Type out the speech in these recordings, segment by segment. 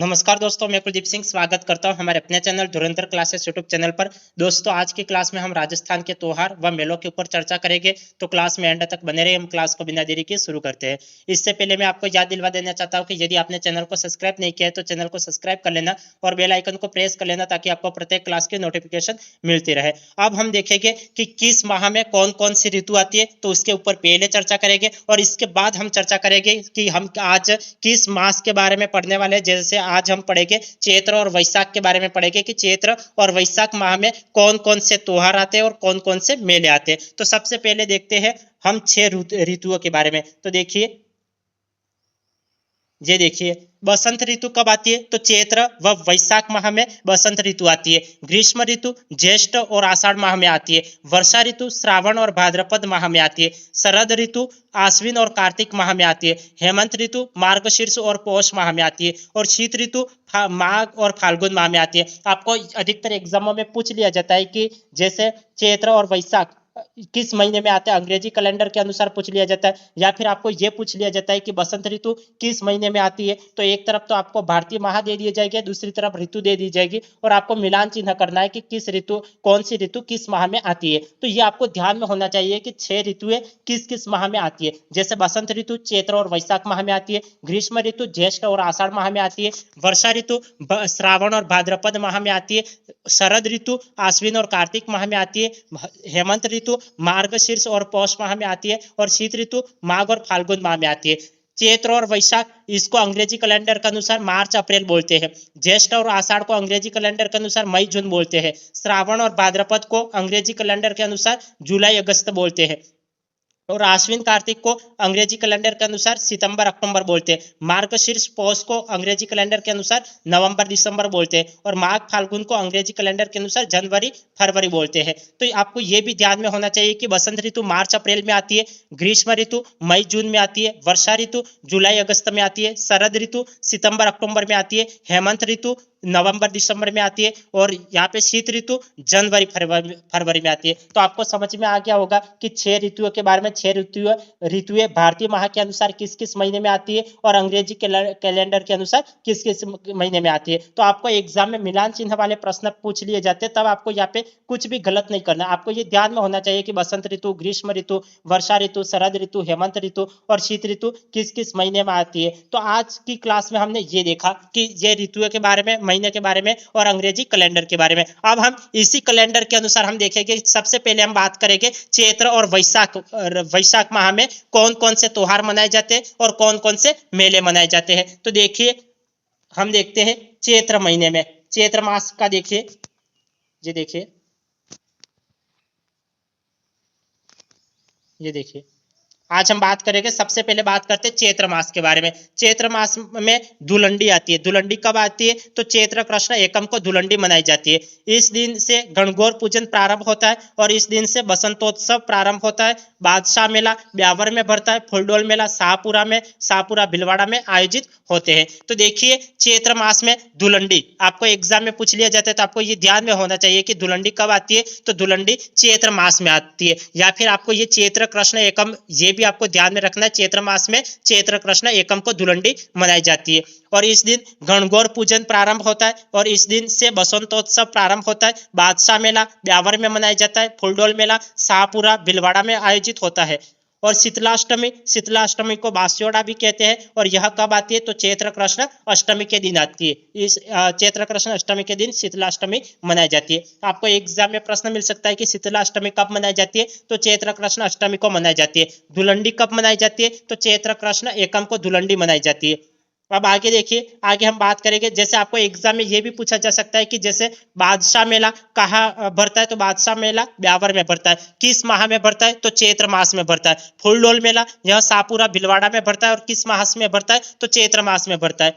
नमस्कार दोस्तों, मैं कुलदीप सिंह स्वागत करता हूं हमारे अपने चैनल धुरंधर क्लासेस यूट्यूब चैनल पर। दोस्तों, आज की क्लास में हम राजस्थान के त्योहार व मेलों के ऊपर चर्चा करेंगे, तो क्लास में एंड तक बने रहिए। हम क्लास को बिना देरी के शुरू करते हैं। इससे पहले मैं आपको याद दिलवा देना चाहता हूं कि यदि आपने चैनल को सब्सक्राइब नहीं किया है तो चैनल को सब्सक्राइब कर लेना और बेल आइकन को प्रेस कर लेना, ताकि आपको प्रत्येक क्लास की नोटिफिकेशन मिलती रहे। अब हम देखेंगे कि किस माह में कौन कौन सी ऋतु आती है, तो उसके ऊपर पहले चर्चा करेंगे और इसके बाद हम चर्चा करेंगे कि हम आज किस मास के बारे में पढ़ने वाले हैं। जैसे आज हम पढ़ेंगे चैत्र और वैशाख के बारे में पढ़ेंगे कि चैत्र और वैशाख माह में कौन कौन से त्योहार आते हैं और कौन कौन से मेले आते हैं। तो सबसे पहले देखते हैं हम 6 ऋतुओं के बारे में। तो देखिए, ये देखिए, बसंत ऋतु कब आती है? तो चैत्र व वैशाख माह में बसंत ऋतु आती है। ग्रीष्म ऋतु ज्येष्ठ और आषाढ़ माह में आती है। वर्षा ऋतु श्रावण और भाद्रपद माह में आती है। शरद ऋतु आश्विन और कार्तिक माह में आती है। हेमंत ऋतु मार्गशीर्ष और पौष माह में आती है। और शीत ऋतु माघ और फाल्गुन माह में आती है। आपको अधिकतर एग्जामों में पूछ लिया जाता है कि जैसे चैत्र और वैशाख किस महीने में आते हैं, अंग्रेजी कैलेंडर के अनुसार पूछ लिया जाता है, या फिर आपको यह पूछ लिया जाता है कि बसंत ऋतु किस महीने में आती है। तो एक तरफ तो आपको भारतीय माह दे दी जाएगी, दूसरी तरफ ऋतु दे दी जाएगी और आपको मिलान चिन्ह करना है कि किस ऋतु, कौन सी ऋतु किस माह में आती है। तो ये आपको ध्यान में होना चाहिए कि 6 ऋतुएं किस किस माह में आती है। जैसे बसंत ऋतु चैत्र और वैशाख माह में आती है। ग्रीष्म ऋतु ज्येष्ठ और आषाढ़ माह में आती है। वर्षा ऋतु श्रावण और भाद्रपद माह में आती है। शरद ऋतु आश्विन और कार्तिक माह में आती है। हेमंत ऋतु मार्गशीर्ष और पौष माह में आती है। और शीत ऋतु माघ और फाल्गुन माह में आती है। चैत्र और वैशाख इसको अंग्रेजी कैलेंडर के अनुसार मार्च अप्रैल बोलते हैं। ज्येष्ठ और आषाढ़ को अंग्रेजी कैलेंडर के अनुसार मई जून बोलते हैं। श्रावण और भाद्रपद को अंग्रेजी कैलेंडर के अनुसार जुलाई अगस्त बोलते हैं। और आश्विन कार्तिक को अंग्रेजी कैलेंडर के अनुसार सितंबर अक्टूबर बोलते हैं। मार्गशीर्ष पौष को अंग्रेजी कैलेंडर के अनुसार नवंबर दिसंबर बोलते हैं। और माघ फाल्गुन को अंग्रेजी कैलेंडर के अनुसार जनवरी फरवरी बोलते हैं। तो आपको यह भी ध्यान में होना चाहिए कि बसंत ऋतु मार्च अप्रैल में आती है। ग्रीष्म ऋतु मई जून में आती है। वर्षा ऋतु जुलाई अगस्त में आती है। शरद ऋतु सितंबर अक्टूबर में आती है। हेमंत ऋतु नवंबर दिसंबर में आती है। और यहाँ पे शीत ऋतु जनवरी फरवरी में आती है। तो आपको समझ में आ गया होगा कि 6 ऋतुओं के बारे में। 6 ऋतुएं भारतीय माह के अनुसार किस किस महीने में आती है और अंग्रेजी कैलेंडर के अनुसार किस किस महीने में आती है। तो आपको एग्जाम में मिलान चिन्ह वाले प्रश्न पूछ लिए जाते हैं, तब आपको यहाँ पे कुछ भी गलत नहीं करना। आपको ये ध्यान में होना चाहिए कि बसंत ऋतु, ग्रीष्म ऋतु, वर्षा ऋतु, शरद ऋतु, हेमंत ऋतु और शीत ऋतु किस किस महीने में आती है। तो आज की क्लास में हमने ये देखा कि ये ऋतुओं के बारे में, महीने के बारे में और अंग्रेजी कैलेंडर के बारे में। अब हम इसी कैलेंडर के अनुसार हम देखेंगे। सबसे पहले हम बात करेंगे चैत्र और वैशाख माह में कौन कौन से त्योहार मनाए जाते हैं और कौन कौन से मेले मनाए जाते हैं। तो देखिए, हम देखते हैं चैत्र महीने में, चैत्र मास का देखिए, ये देखिए, ये देखिए, आज हम बात करेंगे। सबसे पहले बात करते हैं चैत्र मास के बारे में। चैत्र मास में धुलंडी आती है। धुलंडी कब आती है? तो चैत्र कृष्ण एकम को धुलंडी मनाई जाती है। इस दिन से गणगौर पूजन प्रारंभ होता है और इस दिन से बसंतोत्सव प्रारंभ होता है। बादशाह मेला ब्यावर में भरता है। फुलडोल मेला शाहपुरा भीलवाड़ा में आयोजित होते हैं। तो देखिए, चैत्र मास में धुलंडी आपको एग्जाम में पूछ लिया जाता है, तो आपको ये ध्यान में होना चाहिए कि धुलंडी कब आती है। तो धुलंडी चैत्र मास में आती है। या फिर आपको ये चैत्र कृष्ण एकम, ये भी आपको ध्यान में रखना है। चैत्र मास में चैत्र कृष्ण एकम को धुलंडी मनाई जाती है और इस दिन गणगौर पूजन प्रारंभ होता है और इस दिन से बसंतोत्सव प्रारंभ होता है। बादशाह मेला ब्यावर में मनाया जाता है। फुलडोल मेला शाहपुरा भीलवाड़ा में आयोजित होता है। और शीतलाष्टमी को बास्योड़ा भी कहते हैं। और यह कब आती है? तो चैत्र कृष्ण अष्टमी के दिन आती है। इस चैत्र कृष्ण अष्टमी के दिन शीतलाष्टमी मनाई जाती है। आपको एग्जाम में प्रश्न मिल सकता है कि शीतलाष्टमी कब मनाई जाती है? तो चैत्र कृष्ण अष्टमी को मनाई जाती है। धुलंडी कब मनाई जाती है? तो चैत्र कृष्ण एकम को धुलंडी मनाई जाती है। अब आगे देखिए, आगे हम बात करेंगे। जैसे आपको एग्जाम में यह भी पूछा जा सकता है कि जैसे बादशाह मेला कहाँ भरता है? तो बादशाह मेला ब्यावर में भरता है। किस माह में भरता है? तो चैत्र मास में भरता है। फुलडोल मेला यह शाहपुरा भीलवाड़ा में भरता है और किस मास में भरता है? तो चैत्र मास में भरता है।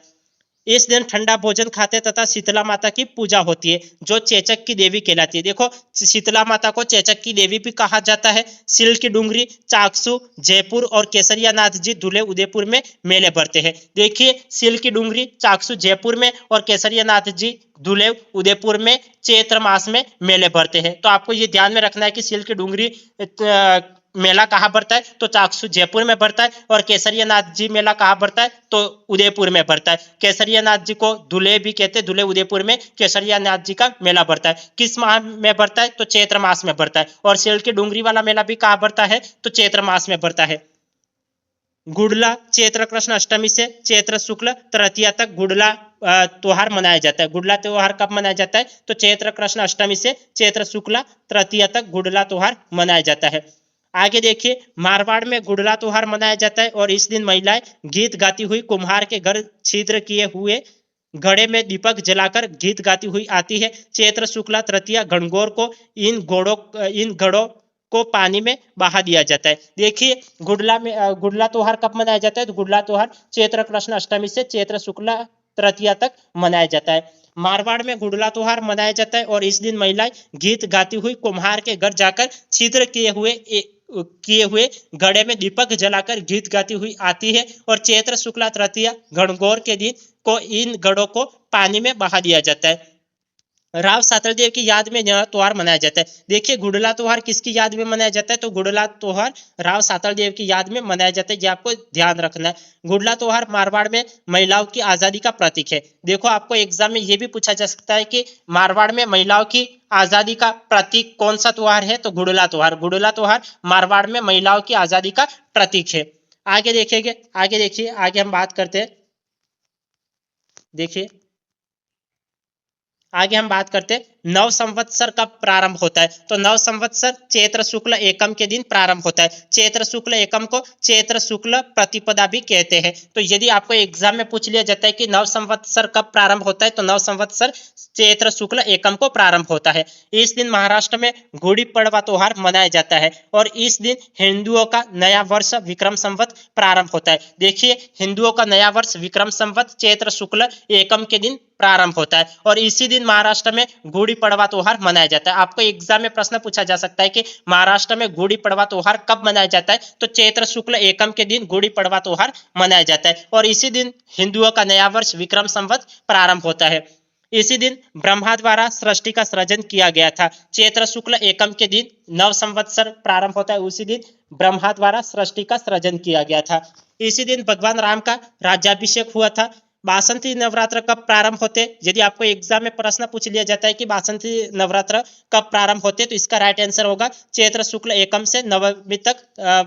इस दिन ठंडा भोजन खाते तथा शीतला माता की पूजा होती है, जो चेचक की देवी कहलाती है। देखो, शीतला माता को चेचक की देवी भी कहा जाता है। सिल की डूंगरी, चाकसू, जयपुर और केसरिया नाथ जी धुले उदयपुर में मेले भरते हैं। देखिए, सिल की डूंगरी, चाकसू जयपुर में और केसरिया नाथ जी धुले उदयपुर में चैत्र मास में मेले भरते हैं। तो आपको ये ध्यान में रखना है कि सिल की डूंगरी मेला कहाँ पड़ता है तो चाकसू जयपुर में पड़ता है। और केसरिया नाथ जी मेला कहाँ पड़ता है तो उदयपुर में पड़ता है। केसरिया नाथ जी को धुले भी कहते हैं, धुले उदयपुर में केसरिया नाथ जी का मेला पड़ता है। किस माह में पड़ता है तो चैत्र मास में पड़ता है। और सेल की डूंगरी वाला मेला भी कहाँ पड़ता है तो चैत्र मास में पड़ता है। गुड़ला चैत्र कृष्ण अष्टमी से चैत्र शुक्ल तृतीया तक गुड़ला त्योहार मनाया जाता है। गुड़ला त्योहार कब मनाया जाता है तो चैत्र कृष्ण अष्टमी से चैत्र शुक्ला तृतीया तक गुड़ला त्योहार मनाया जाता है। आगे देखिए, मारवाड़ में गुड़ला त्योहार मनाया जाता है और इस दिन महिलाएं गीत गाती हुई कुम्हार के घर छिद्र किए हुए घड़े में दीपक जलाकर गीत गाती हुई आती है। चैत्र शुक्ला तृतीया गणगौर को इन घड़ों को पानी में बहा दिया जाता है। देखिए, गुड़ला त्योहार कब मनाया जाता है तो गुड़ला त्योहार चैत्र कृष्ण अष्टमी से चैत्र शुक्ला तृतीया तक मनाया जाता है। मारवाड़ में गुड़ला त्योहार मनाया जाता है और इस दिन महिलाएं गीत गाती हुई कुम्हार के घर जाकर छिद्र किए हुए घड़े में दीपक जलाकर गीत गाती हुई आती है। और चैत्र शुक्ला तृतीया गणगौर के दिन को इन घड़ों को पानी में बहा दिया जाता है। राव सातलदेव की याद में यह त्योहार मनाया जाता है। देखिए, गुड़ला त्योहार किसकी याद में मनाया जाता है तो गुड़ला त्योहार राव सातलदेव की याद में मनाया जाता है। ये आपको ध्यान रखना है। गुड़ला त्योहार मारवाड़ में महिलाओं की आजादी का प्रतीक है। देखो, आपको एग्जाम में ये भी पूछा जा सकता है कि मारवाड़ में महिलाओं की आजादी का प्रतीक कौन सा त्योहार है तो गुड़ला त्योहार। गुड़ला त्योहार मारवाड़ में महिलाओं की आजादी का प्रतीक है। आगे देखिए, आगे हम बात करते हैं। देखिए, आगे हम बात करते हैं नव संवत्सर कब प्रारंभ होता है तो नव संवत्सर चैत्र शुक्ल एकम के दिन प्रारंभ होता है। चैत्र शुक्ल एकम को चैत्र शुक्ल प्रतिपदा भी कहते हैं। तो यदि आपको एग्जाम में पूछ लिया जाता है कि नव संवत्सर कब प्रारंभ होता है तो नव संवत्सर चैत्र शुक्ल एकम को प्रारंभ होता है। इस दिन महाराष्ट्र में गुड़ी पड़वा त्योहार मनाया जाता है और इस दिन हिंदुओं का नया वर्ष विक्रम संवत प्रारंभ होता है। देखिए, हिंदुओं का नया वर्ष विक्रम संवत चैत्र शुक्ल एकम के दिन प्रारंभ होता है और इसी दिन महाराष्ट्र में गुड़ी पड़वा त्योहार मनाया जाता है। आपको एग्जाम में प्रश्न पूछा जा सकता है कि महाराष्ट्र में गुड़ी पड़वा त्योहार कब मनाया जाता है तो चैत्र शुक्ल एकम के दिन गुड़ी पड़वा त्योहार मनाया जाता है और इसी दिन हिंदुओं का नया वर्ष विक्रम संवत प्रारंभ होता है। इसी दिन ब्रह्मा द्वारा सृष्टि का सृजन किया गया था। चैत्र शुक्ल एकम के दिन नव संवत्सर प्रारंभ होता है, उसी दिन ब्रह्मा द्वारा सृष्टि का सृजन किया गया था। इसी दिन भगवान राम का राज्याभिषेक हुआ था। बासंती नवरात्र कब प्रारंभ होते? यदि आपको एग्जाम में प्रश्न पूछ लिया जाता है कि बासंती नवरात्र कब प्रारंभ होते तो इसका राइट आंसर होगा चैत्र शुक्ल एकम से नवमी तक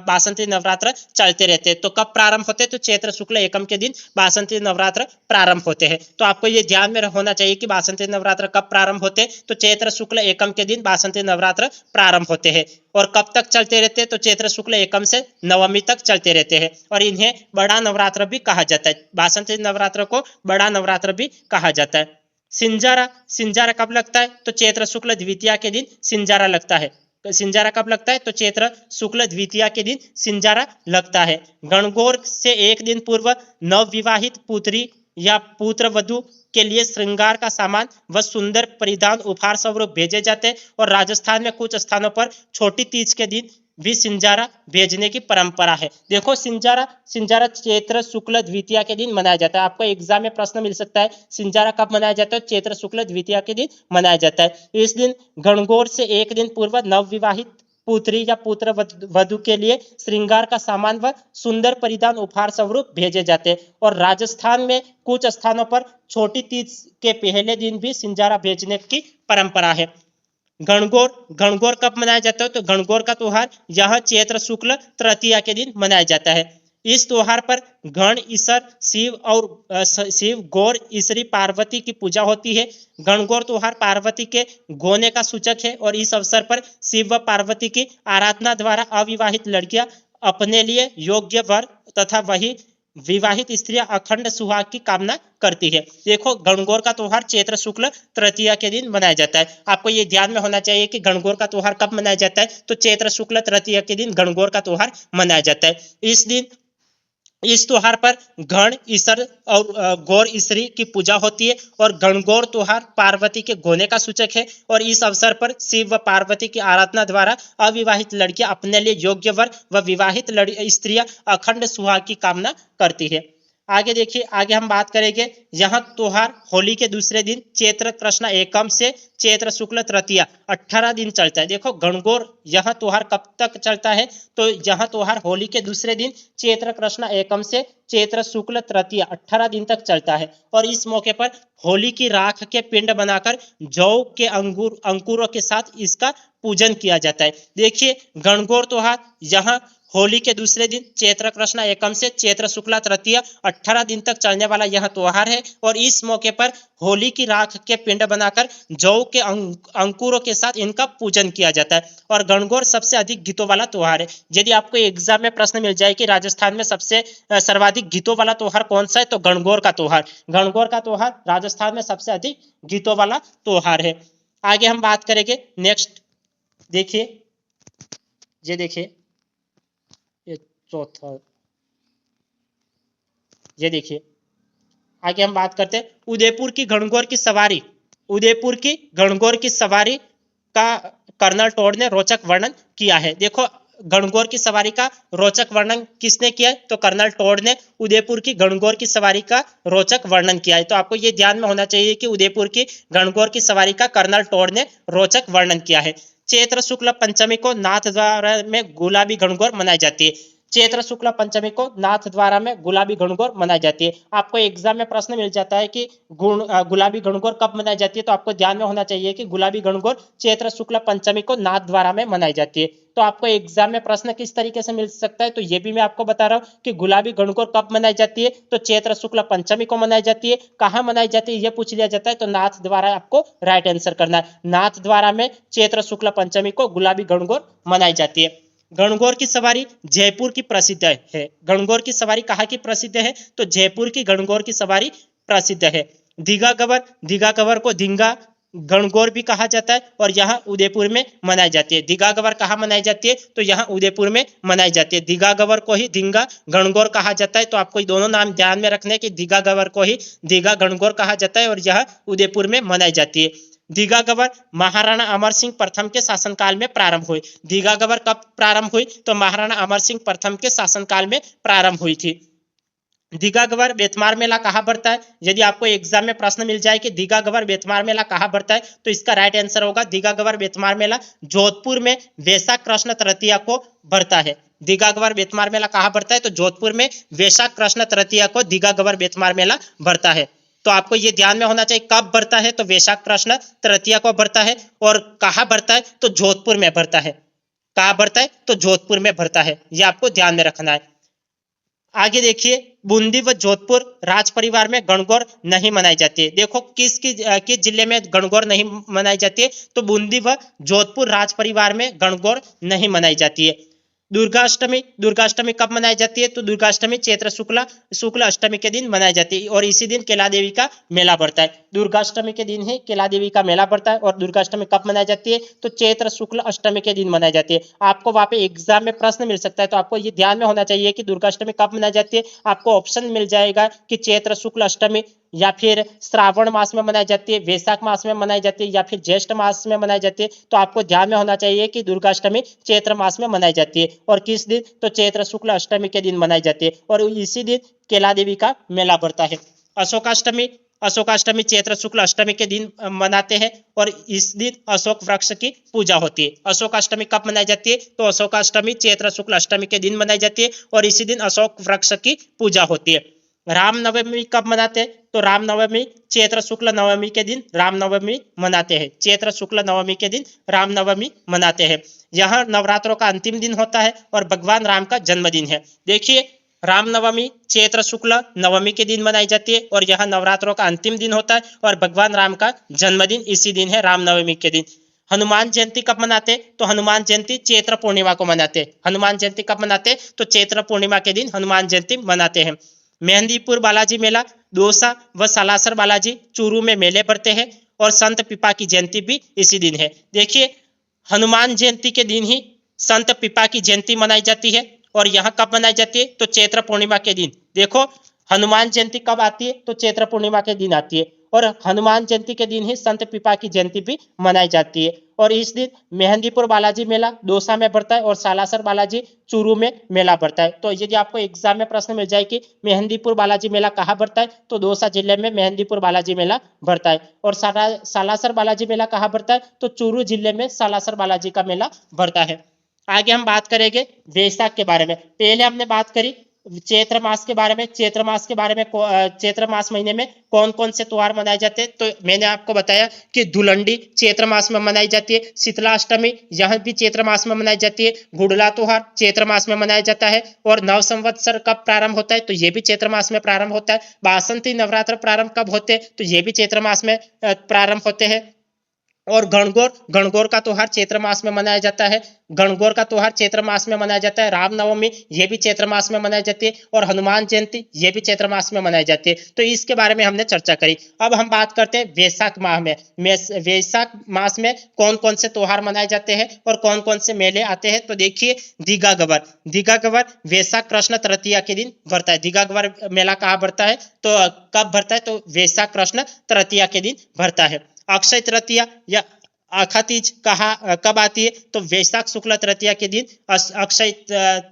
बासंती नवरात्र चलते रहते हैं। तो कब प्रारंभ होते तो चैत्र शुक्ल एकम के दिन बासंती नवरात्र प्रारंभ होते हैं। तो आपको ये ध्यान में होना चाहिए कि बासंती नवरात्र कब प्रारंभ होते तो चैत्र शुक्ल एकम के दिन बासंती नवरात्र प्रारंभ होते हैं। और कब तक चलते रहते हैं तो चैत्र शुक्ल एकम से नवमी तक चलते रहते हैं और इन्हें बड़ा नवरात्र भी कहा जाता है। बासंती नवरात्र को बड़ा नवरात्र भी कहा जाता है। सिंजारा कब लगता है तो चैत्र शुक्ल द्वितीया के दिन सिंजारा लगता है। सिंजारा कब लगता है तो चैत्र शुक्ल द्वितीया के दिन सिंजारा लगता है। गणगौर से एक दिन पूर्व नवविवाहित पुत्री या पुत्र वधु के लिए श्रृंगार का सामान व सुंदर परिधान उपहार स्वरूप भेजे जाते हैं और राजस्थान में कुछ स्थानों पर छोटी तीज के दिन भी सिंजारा भेजने की परंपरा है। देखो, सिंजारा चैत्र शुक्ल द्वितीया के दिन मनाया जाता है। आपको एग्जाम में प्रश्न मिल सकता है सिंजारा कब मनाया जाता है, चैत्र शुक्ल द्वितीया के दिन मनाया जाता है। इस दिन गणगौर से एक दिन पूर्व नवविवाहित पुत्री या पुत्र वधु के लिए श्रृंगार का सामान व सुंदर परिधान उपहार स्वरूप भेजे जाते हैं और राजस्थान में कुछ स्थानों पर छोटी तीज के पहले दिन भी सिंजारा भेजने की परंपरा है। गणगौर कब मनाया जाता है तो गणगौर का त्योहार यह चैत्र शुक्ल तृतीया के दिन मनाया जाता है। इस त्योहार पर गण ईश्वर शिव गौर ईश्वरी पार्वती की पूजा होती है। गणगौर त्योहार पार्वती के गोने का सूचक है और इस अवसर पर शिव व पार्वती की आराधना द्वारा अविवाहित लड़कियां अपने लिए योग्य वर तथा वही विवाहित स्त्रियां अखंड सुहाग की कामना करती है। देखो, गणगौर का त्योहार चैत्र शुक्ल तृतीया के दिन मनाया जाता है। आपको ये ध्यान में होना चाहिए कि गणगौर का त्योहार कब मनाया जाता है तो चैत्र शुक्ल तृतीया के दिन गणगौर का त्योहार मनाया जाता है। इस त्योहार पर गण ईश्वर और गौर ईश्वरी की पूजा होती है और गणगौर त्योहार पार्वती के गोने का सूचक है और इस अवसर पर शिव व पार्वती की आराधना द्वारा अविवाहित लड़कियां अपने लिए योग्य वर व विवाहित स्त्रियां अखंड सुहाग की कामना करती है। आगे देखिए, आगे हम बात करेंगे यह त्योहार होली के दूसरे दिन चैत्र कृष्ण एकम से चैत्र शुक्ल तृतीया 18 दिन चलता है। देखो गणगौर यह त्योहार कब तक चलता है, तो यह त्योहार होली के दूसरे दिन चैत्र कृष्ण एकम से चैत्र शुक्ल तृतीया 18 दिन तक चलता है। और इस मौके पर होली की राख के पिंड बनाकर जौ के अंकुरों के साथ इसका पूजन किया जाता है। देखिए गणगौर त्योहार यहाँ होली के दूसरे दिन चैत्र कृष्ण एकम से चैत्र शुक्ला तृतीया 18 दिन तक चलने वाला यह त्योहार है। और इस मौके पर होली की राख के पिंड बनाकर जौ के अंकुरों के साथ इनका पूजन किया जाता है। और गणगौर सबसे अधिक गीतों वाला त्योहार है। यदि आपको एग्जाम में प्रश्न मिल जाए कि राजस्थान में सबसे सर्वाधिक गीतों वाला त्योहार कौन सा है, तो गणगौर का त्योहार। गणगौर का त्योहार राजस्थान में सबसे अधिक गीतों वाला त्योहार है। आगे हम बात करेंगे नेक्स्ट, देखिए ये देखिए ये चौथा, ये देखिए आगे हम बात करते हैं उदयपुर की गणगौर की सवारी। उदयपुर की गणगौर की सवारी का कर्नल टोड ने रोचक वर्णन किया है। देखो गणगौर की सवारी का रोचक वर्णन किसने किया है, तो कर्नल टोड ने उदयपुर की गणगौर की सवारी का रोचक वर्णन किया है। तो आपको ये ध्यान में होना चाहिए कि उदयपुर की गणगौर की सवारी का कर्नल टोड ने रोचक वर्णन किया है। चैत्र शुक्ल पंचमी को नाथद्वारा में गुलाबी गणगौर मनाई जाती है। चैत्र शुक्ल पंचमी को नाथद्वारा में गुलाबी गणगौर मनाई जाती है। आपको एग्जाम में प्रश्न मिल जाता है कि गुलाबी गणगौर कब मनाई जाती है, तो आपको ध्यान में होना चाहिए कि गुलाबी गणगौर चैत्र शुक्ल पंचमी को नाथद्वारा में मनाई जाती है। तो आपको एग्जाम में प्रश्न किस तरीके से मिल सकता है, तो ये भी मैं आपको बता रहा हूँ कि गुलाबी गणगौर कब मनाई जाती है, तो चैत्र शुक्ल पंचमी को मनाई जाती है। कहाँ मनाई जाती है ये पूछ लिया जाता है, तो नाथ द्वारा आपको राइट आंसर करना है। नाथ द्वारा में चैत्र शुक्ल पंचमी को गुलाबी गणगौर मनाई जाती है। गणगौर की सवारी जयपुर की प्रसिद्ध है। गणगौर की सवारी कहाँ की प्रसिद्ध है, तो जयपुर की गणगौर की सवारी प्रसिद्ध है। दीघा गवर, दीघा गवर को दींगा गणगौर भी कहा जाता है और यहाँ उदयपुर में मनाई जाती है। दीघा गवर कहाँ मनाई जाती है, तो यहाँ उदयपुर में मनाई जाती है। दीघा गवर को ही दींगा गणगौर कहा जाता है। तो आपको दोनों नाम ध्यान में रखने कि दीघा गवर को ही दीघा गणगौर कहा जाता है और यह उदयपुर में मनाई जाती है। दीघा गवर महाराणा अमर सिंह प्रथम के शासनकाल में प्रारंभ हुई। दीघा गवर कब प्रारंभ हुई, तो महाराणा अमर सिंह प्रथम के शासनकाल में प्रारंभ हुई थी। दीघा गवर बेतमार मेला कहाँ बढ़ता है, यदि आपको एग्जाम में प्रश्न मिल जाए कि दीघा गवर बेतमार मेला कहाँ बढ़ता है, तो इसका राइट आंसर होगा दीघा गवर बेतमार मेला जोधपुर में वैशाख कृष्ण तृतीया को बढ़ता है। दीघा गवर बेतमार मेला कहाँ बढ़ता है, तो जोधपुर में वैशाख कृष्ण तृतीया को दीघा गवर बेतमार मेला बढ़ता है। तो आपको ये ध्यान में होना चाहिए कब बढ़ता है, तो वैशाख कृष्ण तृतीया को बढ़ता है। और कहाँ बढ़ता है, तो जोधपुर में बढ़ता है। कहाँ बढ़ता है, तो जोधपुर में बढ़ता है। ये आपको ध्यान में रखना है। आगे देखिए बूंदी व जोधपुर राज परिवार में गणगौर नहीं मनाई जाती है। देखो किस जिले में गणगौर नहीं मनाई जाती है, तो बूंदी व जोधपुर राज परिवार में गणगौर नहीं मनाई जाती है। दुर्गाष्टमी, दुर्गाष्टमी कब मनाई जाती है, तो दुर्गाष्टमी चैत्र शुक्ल अष्टमी के दिन मनाई जाती है और इसी दिन केला देवी का मेला बढ़ता है। दुर्गाष्टमी के दिन ही केला देवी का मेला बढ़ता है और दुर्गाष्टमी कब मनाई जाती है, तो चैत्र शुक्ल अष्टमी के दिन मनाई जाती है। आपको वहां पे एग्जाम में प्रश्न मिल सकता है, तो आपको ये ध्यान में होना चाहिए कि दुर्गाष्टमी कब मनाई जाती है। आपको ऑप्शन मिल जाएगा कि चैत्र शुक्ल अष्टमी, या फिर श्रावण मास में मनाई जाती है, वैशाख मास में मनाई जाती है, या फिर ज्येष्ठ मास में मनाई जाती है। तो आपको ध्यान में होना चाहिए कि दुर्गाष्टमी चैत्र मास में मनाई जाती है और किस दिन, तो चैत्र शुक्ल अष्टमी के दिन मनाई जाती है और इसी दिन केला देवी का मेला बढ़ता है। अशोकाष्टमी, अशोकाष्टमी चैत्र शुक्ल अष्टमी के दिन मनाते हैं और इस दिन अशोक वृक्ष की पूजा होती है। अशोकाष्टमी कब मनाई जाती है, तो अशोकाष्टमी चैत्र शुक्ल अष्टमी के दिन मनाई जाती है और इसी दिन अशोक वृक्ष की पूजा होती है। रामनवमी कब मनाते हैं, तो रामनवमी चैत्र शुक्ल नवमी के दिन रामनवमी मनाते हैं। चैत्र शुक्ल नवमी के दिन रामनवमी मनाते हैं। यह नवरात्रों का अंतिम दिन होता है और भगवान राम का जन्मदिन है। देखिए रामनवमी चैत्र शुक्ल नवमी के दिन मनाई जाती है और यह नवरात्रों का अंतिम दिन होता है और भगवान राम का जन्मदिन इसी दिन है, रामनवमी के दिन। हनुमान जयंती कब मनाते हैं, तो हनुमान जयंती चैत्र पूर्णिमा को मनाते हैं। हनुमान जयंती कब मनाते हैं, तो चैत्र पूर्णिमा के दिन हनुमान जयंती मनाते हैं। मेहंदीपुर बालाजी मेला, दौसा व सालासर बालाजी चूरू में मेले पड़ते हैं और संत पिपा की जयंती भी इसी दिन है। देखिए हनुमान जयंती के दिन ही संत पिपा की जयंती मनाई जाती है और यहाँ कब मनाई जाती है, तो चैत्र पूर्णिमा के दिन। देखो हनुमान जयंती कब आती है, तो चैत्र पूर्णिमा के दिन आती है और हनुमान जयंती के दिन ही संत पिपा की जयंती भी मनाई जाती है। और इस दिन मेहंदीपुर बालाजी मेला दौसा में पड़ता है और सालासर बालाजी चूरू में मेला पड़ता है। तो यदि आपको एग्जाम में प्रश्न मिल जाए कि मेहंदीपुर बालाजी मेला कहाँ पड़ता है, तो दौसा जिले में मेहंदीपुर बालाजी मेला पड़ता है। और सालासर बालाजी मेला कहाँ पड़ता है, तो चूरू जिले में सालासर बालाजी का मेला पड़ता है। आगे हम बात करेंगे वैशाख के बारे में। पहले हमने बात करी चैत्र मास के बारे में। चैत्र मास के बारे में चैत्र मास महीने में कौन कौन से त्योहार मनाए जाते हैं, तो मैंने आपको बताया कि धुलंडी चैत्र मास में मनाई जाती है, शीतलाष्टमी यह भी चैत्र मास में मनाई जाती है, गुड़ला त्योहार चैत्र मास में मनाया जाता है, और नव संवत्सर कब प्रारंभ होता है, तो ये भी चैत्र मास में प्रारंभ होता है। बासंती नवरात्र प्रारंभ कब होते हैं, तो ये भी चैत्र मास में प्रारंभ होते हैं। और गणगौर का त्योहार चैत्र मास में मनाया जाता है। गणगौर का त्योहार चैत्र मास में मनाया जाता है। रामनवमी ये भी चैत्र मास में मनाई जाती है, और हनुमान जयंती ये भी चैत्र मास में मनाई जाती है। तो इसके बारे में हमने चर्चा करी। अब हम बात करते हैं वैशाख माह में। वैशाख मास में कौन कौन से त्योहार मनाए जाते हैं और कौन कौन से मेले आते हैं, तो देखिए दीघा गबर वैशाख कृष्ण तृतीया के दिन भरता है। दीघा गबर मेला कहाँ भरता है, तो कब भरता है, तो वैशाख कृष्ण तृतीया के दिन भरता है। अक्षय तृतीया या आखा तीज कब आती है, तो वैशाख शुक्ल तृतीया के दिन अक्षय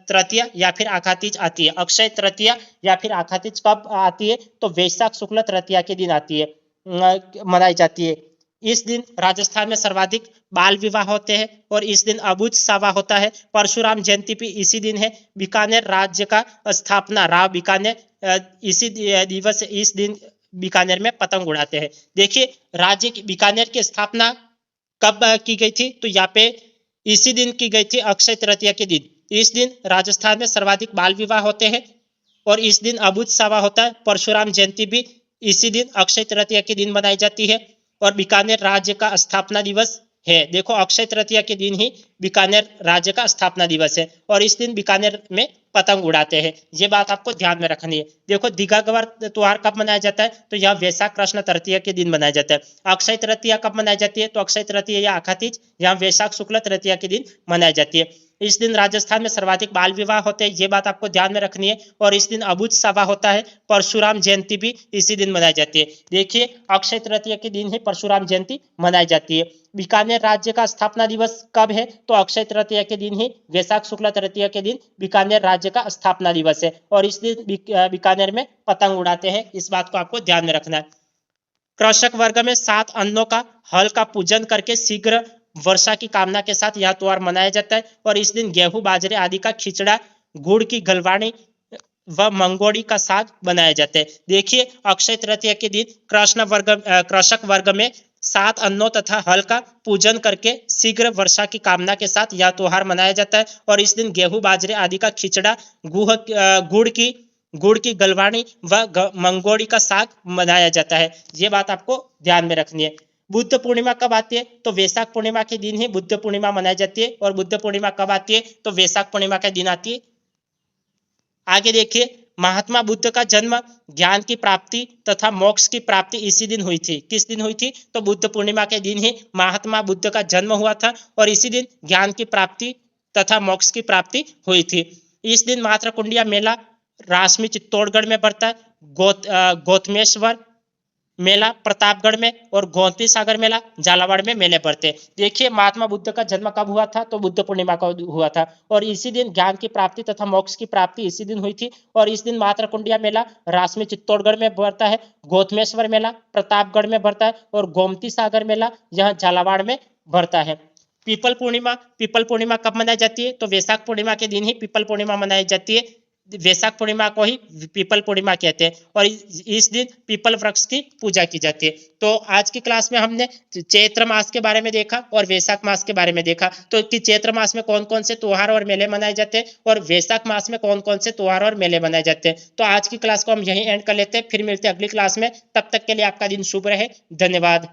तृतीया या फिर आखा तीज आती है। अक्षय तृतीया या फिर आखा तीज कब आती है, तो वैशाख शुक्ल तृतीया के दिन आती है, मनाई जाती है। इस दिन राजस्थान में सर्वाधिक बाल विवाह होते हैं और इस दिन अबुझ सावा होता है। परशुराम जयंती भी इसी दिन है। बीकानेर राज्य का स्थापना राव बीकानेर इसी दिवस इस दिन बीकानेर में पतंग उड़ाते हैं। देखिए राज्य की बीकानेर की स्थापना कब की गई थी, तो यहाँ पे इसी दिन की गई थी, अक्षय तृतीया के दिन। इस दिन राजस्थान में सर्वाधिक बाल विवाह होते हैं और इस दिन अबुझ सावा होता है। परशुराम जयंती भी इसी दिन अक्षय तृतीया के दिन मनाई जाती है और बीकानेर राज्य का स्थापना दिवस है। देखो अक्षय तृतीया के दिन ही बीकानेर राज्य का स्थापना दिवस है और इस दिन बीकानेर में पतंग उड़ाते हैं। ये बात आपको ध्यान में रखनी है। देखो दीघा गबर त्योहार कब मनाया जाता है, तो यह वैशाख कृष्ण तृतीया के दिन मनाया जाता है। अक्षय तृतीया कब मनाई जाती है, तो अक्षय तृतीया या आखा तीज यहाँ वैशाख शुक्ल तृतीया के दिन मनाई जाती है। इस दिन राजस्थान में सर्वाधिक बाल विवाह होते हैं, ये बात आपको ध्यान में रखनी है। और इस दिन अबुझ सावा होता है। परशुराम जयंती भी इसी दिन मनाई जाती है। देखिए अक्षय तृतीया के दिन ही परशुराम जयंती मनाई जाती है। बीकानेर राज्य का स्थापना दिवस कब है, तो अक्षय तृतीया के दिन ही वैशाख शुक्ल तृतीया के दिन बीकानेर राज्य का स्थापना दिवस है और इस दिन बीकानेर में पतंग उड़ाते हैं। इस बात को आपको ध्यान में रखना है। कृषक वर्ग में 7 अन्नों का हल का पूजन करके शीघ्र वर्षा की कामना के साथ यह त्योहार मनाया जाता है और इस दिन गेहूं बाजरे आदि का खिचड़ा, गुड़ की गलवाणी व मंगोड़ी का साग बनाया जाता है। देखिए अक्षय तृतीया के दिन कृषक वर्ग में 7 अन्नों तथा हल का पूजन करके शीघ्र वर्षा की कामना के साथ यह त्योहार मनाया जाता है और इस दिन गेहूं बाजरे आदि का खिचड़ा, गुड़ की गलवाणी व मंगोड़ी का साग बनाया जाता है। ये बात आपको ध्यान में रखनी है। बुद्ध पूर्णिमा कब आती है, तो वैशाख पूर्णिमा के दिन ही बुद्ध पूर्णिमा मनाई जाती है और बुद्ध पूर्णिमा कब आती है, तो वैशाख पूर्णिमा के दिन आती है। आगे देखिए महात्मा बुद्ध का जन्म, ज्ञान की प्राप्ति तथा मोक्ष की प्राप्ति इसी दिन हुई थी। किस दिन हुई थी, तो बुद्ध पूर्णिमा के दिन ही महात्मा बुद्ध का जन्म हुआ था और इसी दिन ज्ञान की प्राप्ति तथा मोक्ष की प्राप्ति हुई थी। इस दिन मातृकुंडिया मेला रासमी चित्तौड़गढ़ में पड़ता है। गौतमेश्वर मेला प्रतापगढ़ में और गोमती सागर मेला झालावाड़ में मेले पड़ते हैं। देखिए महात्मा बुद्ध का जन्म कब हुआ था, तो बुद्ध पूर्णिमा को हुआ था और इसी दिन ज्ञान की प्राप्ति तथा मोक्ष की प्राप्ति इसी दिन हुई थी और इस दिन मातृकुंडिया मेला रासमी चित्तौड़गढ़ में पड़ता है। गौतमेश्वर मेला प्रतापगढ़ में पड़ता है और गोमती सागर मेला यह झालावाड़ में पड़ता है। पीपल पूर्णिमा कब मनाई जाती है, तो वैशाख पूर्णिमा के दिन ही पीपल पूर्णिमा मनाई जाती है। वैशाख पूर्णिमा को ही पीपल पूर्णिमा कहते हैं और इस दिन पीपल वृक्ष की पूजा की जाती है। तो आज की क्लास में हमने चैत्र मास के बारे में देखा और वैशाख मास के बारे में देखा, तो कि चैत्र मास में कौन कौन से त्योहार और मेले मनाए जाते हैं और वैशाख मास में कौन कौन से त्योहार और मेले मनाए जाते हैं। तो आज की क्लास को हम यहीं एंड कर लेते हैं, फिर मिलते हैं अगली क्लास में। तब तक के लिए आपका दिन शुभ रहे। धन्यवाद।